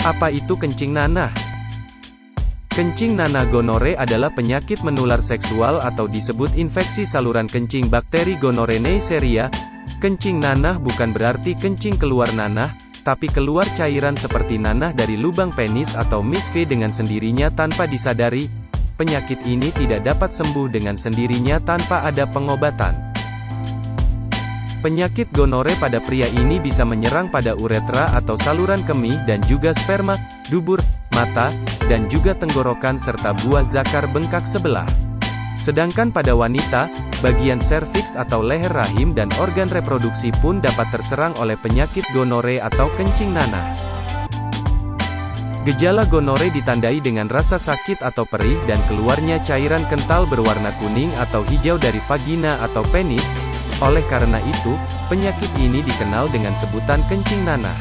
Apa itu kencing nanah? Kencing nanah gonore adalah penyakit menular seksual atau disebut infeksi saluran kencing bakteri gonore Neisseria. Kencing nanah bukan berarti kencing keluar nanah, tapi keluar cairan seperti nanah dari lubang penis atau misve dengan sendirinya tanpa disadari. Penyakit ini tidak dapat sembuh dengan sendirinya tanpa ada pengobatan. Penyakit gonore pada pria ini bisa menyerang pada uretra atau saluran kemih dan juga sperma, dubur, mata, dan juga tenggorokan serta buah zakar bengkak sebelah. Sedangkan pada wanita, bagian serviks atau leher rahim dan organ reproduksi pun dapat terserang oleh penyakit gonore atau kencing nanah. Gejala gonore ditandai dengan rasa sakit atau perih dan keluarnya cairan kental berwarna kuning atau hijau dari vagina atau penis. Oleh karena itu, penyakit ini dikenal dengan sebutan kencing nanah.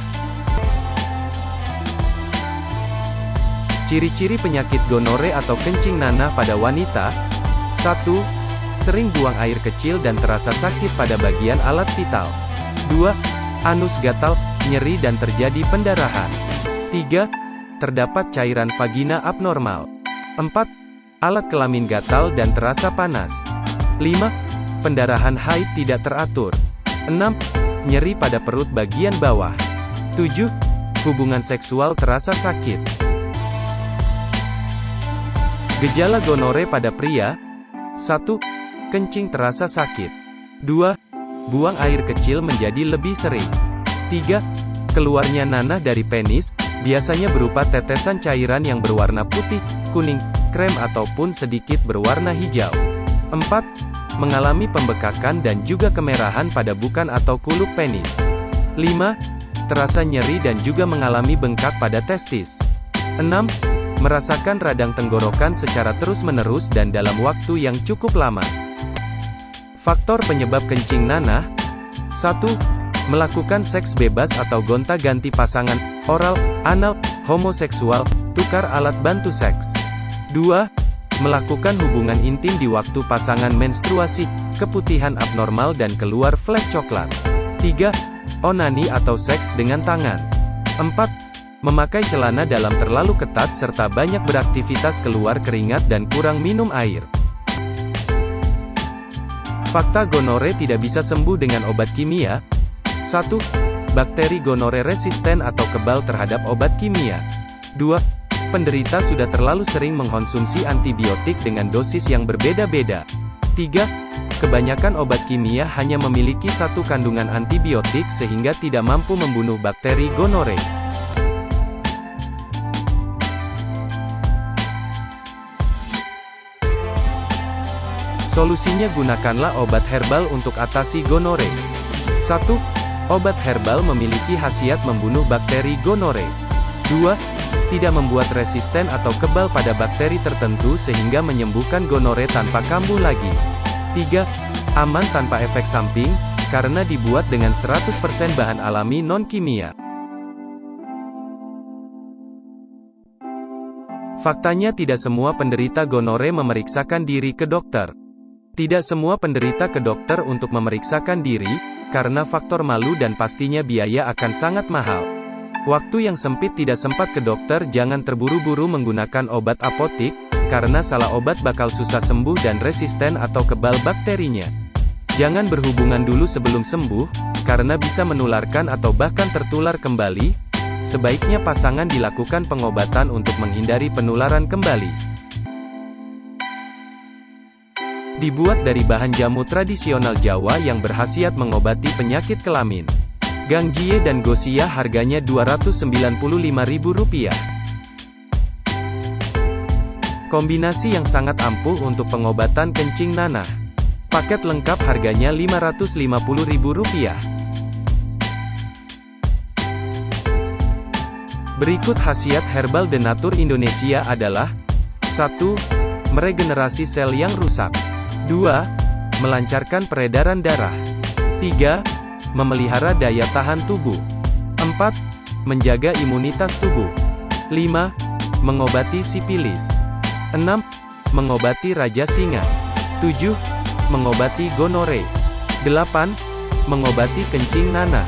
Ciri-ciri penyakit gonore atau kencing nanah pada wanita. 1. Sering buang air kecil dan terasa sakit pada bagian alat vital. 2. Anus gatal, nyeri dan terjadi pendarahan. 3. Terdapat cairan vagina abnormal. 4. Alat kelamin gatal dan terasa panas. 5. Pendarahan haid tidak teratur. 6. Nyeri pada perut bagian bawah. 7. Hubungan seksual terasa sakit. Gejala gonore pada pria. 1. Kencing terasa sakit. 2. Buang air kecil menjadi lebih sering. 3. Keluarnya nanah dari penis, biasanya berupa tetesan cairan yang berwarna putih, kuning, krem ataupun sedikit berwarna hijau. 4. Mengalami pembekakan dan juga kemerahan pada bukan atau kuluk penis. 5. Terasa nyeri dan juga mengalami bengkak pada testis. 6. Merasakan radang tenggorokan secara terus-menerus dan dalam waktu yang cukup lama. Faktor penyebab kencing nanah. 1. Melakukan seks bebas atau gonta-ganti pasangan, oral, anal, homoseksual, tukar alat bantu seks. 2. Melakukan hubungan intim di waktu pasangan menstruasi, keputihan abnormal dan keluar flek coklat. 3. Onani atau seks dengan tangan. 4. Memakai celana dalam terlalu ketat serta banyak beraktivitas keluar keringat dan kurang minum air. Fakta gonore tidak bisa sembuh dengan obat kimia. 1. Bakteri gonore resisten atau kebal terhadap obat kimia. 2. Penderita sudah terlalu sering mengkonsumsi antibiotik dengan dosis yang berbeda-beda. 3. Kebanyakan obat kimia hanya memiliki satu kandungan antibiotik sehingga tidak mampu membunuh bakteri gonore. Solusinya gunakanlah obat herbal untuk atasi gonore. 1. Obat herbal memiliki khasiat membunuh bakteri gonore. 2. Tidak membuat resisten atau kebal pada bakteri tertentu sehingga menyembuhkan gonore tanpa kambuh lagi. 3. Aman tanpa efek samping, karena dibuat dengan 100% bahan alami non-kimia. Faktanya tidak semua penderita gonore memeriksakan diri ke dokter. Tidak semua penderita ke dokter untuk memeriksakan diri, karena faktor malu dan pastinya biaya akan sangat mahal. Waktu yang sempit tidak sempat ke dokter, jangan terburu-buru menggunakan obat apotik, karena salah obat bakal susah sembuh dan resisten atau kebal bakterinya. Jangan berhubungan dulu sebelum sembuh, karena bisa menularkan atau bahkan tertular kembali. Sebaiknya pasangan dilakukan pengobatan untuk menghindari penularan kembali. Dibuat dari bahan jamu tradisional Jawa yang berkhasiat mengobati penyakit kelamin. Gangjie dan Gosia harganya Rp295.000. Kombinasi yang sangat ampuh untuk pengobatan kencing nanah. Paket lengkap harganya Rp550.000. Berikut khasiat herbal de nature Indonesia adalah 1. Meregenerasi sel yang rusak. 2. Melancarkan peredaran darah. 3. Memelihara daya tahan tubuh. 4. Menjaga imunitas tubuh. 5. Mengobati sipilis. 6. Mengobati raja singa. 7. Mengobati gonore. 8. Mengobati kencing nanah.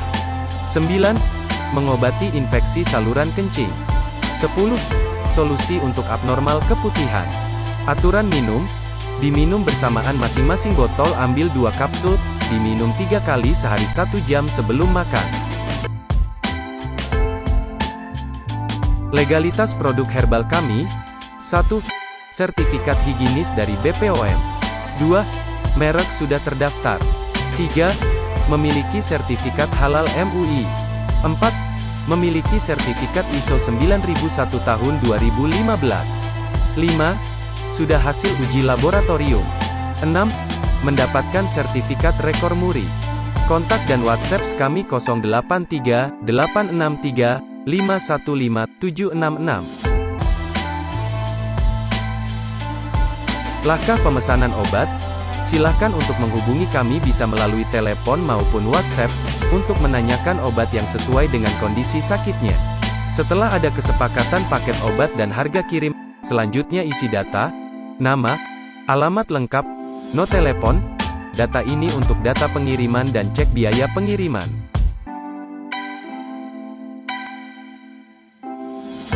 9. Mengobati infeksi saluran kencing. 10. Solusi untuk abnormal keputihan. Aturan minum. Diminum bersamaan masing-masing botol. Ambil 2 kapsul, diminum 3 kali sehari 1 jam sebelum makan. Legalitas produk herbal kami. 1. Sertifikat higienis dari BPOM. 2. Merek sudah terdaftar. 3. Memiliki sertifikat halal MUI. 4. Memiliki sertifikat ISO 9001 tahun 2015. 5. Sudah hasil uji laboratorium. 6. Mendapatkan sertifikat rekor muri. Kontak dan WhatsApp kami 083 863 515 766. Langkah pemesanan obat. Silakan untuk menghubungi kami bisa melalui telepon maupun WhatsApp, untuk menanyakan obat yang sesuai dengan kondisi sakitnya. Setelah ada kesepakatan paket obat dan harga kirim, selanjutnya isi data, nama, alamat lengkap, no telepon. Data ini untuk data pengiriman dan cek biaya pengiriman.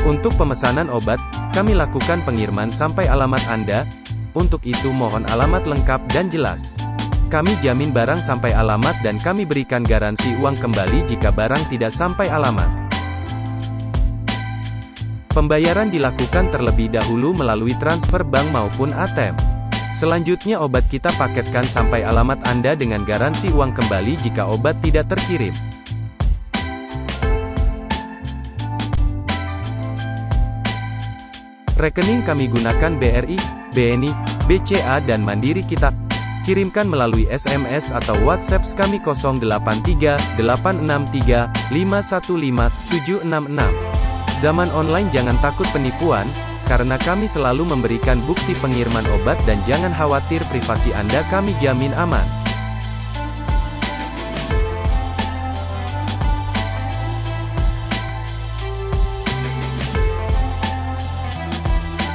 Untuk pemesanan obat, kami lakukan pengiriman sampai alamat Anda. Untuk itu mohon alamat lengkap dan jelas. Kami jamin barang sampai alamat dan kami berikan garansi uang kembali jika barang tidak sampai alamat. Pembayaran dilakukan terlebih dahulu melalui transfer bank maupun ATM. Selanjutnya obat kita paketkan sampai alamat Anda dengan garansi uang kembali jika obat tidak terkirim. Rekening kami gunakan BRI, BNI, BCA dan Mandiri. Kita kirimkan melalui SMS atau WhatsApp kami 083 863 515 766. Zaman online jangan takut penipuan, karena kami selalu memberikan bukti pengiriman obat dan jangan khawatir privasi Anda kami jamin aman.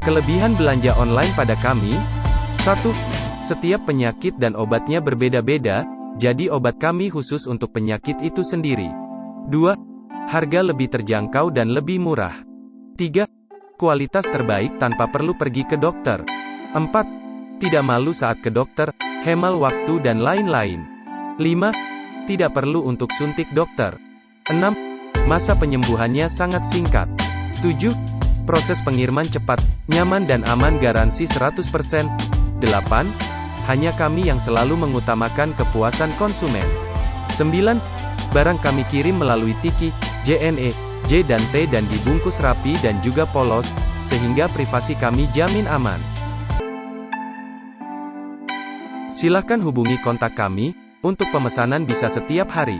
Kelebihan belanja online pada kami. 1. Setiap penyakit dan obatnya berbeda-beda, jadi obat kami khusus untuk penyakit itu sendiri. 2. Harga lebih terjangkau dan lebih murah. 3. Kualitas terbaik tanpa perlu pergi ke dokter. 4. Tidak malu saat ke dokter, hemat waktu dan lain-lain. 5. Tidak perlu untuk suntik dokter. 6. Masa penyembuhannya sangat singkat. 7. Proses pengiriman cepat, nyaman dan aman garansi 100%. 8. Hanya kami yang selalu mengutamakan kepuasan konsumen. 9. Barang kami kirim melalui Tiki, JNE, J dan T dan dibungkus rapi dan juga polos, sehingga privasi kami jamin aman. Silakan hubungi kontak kami, untuk pemesanan bisa setiap hari.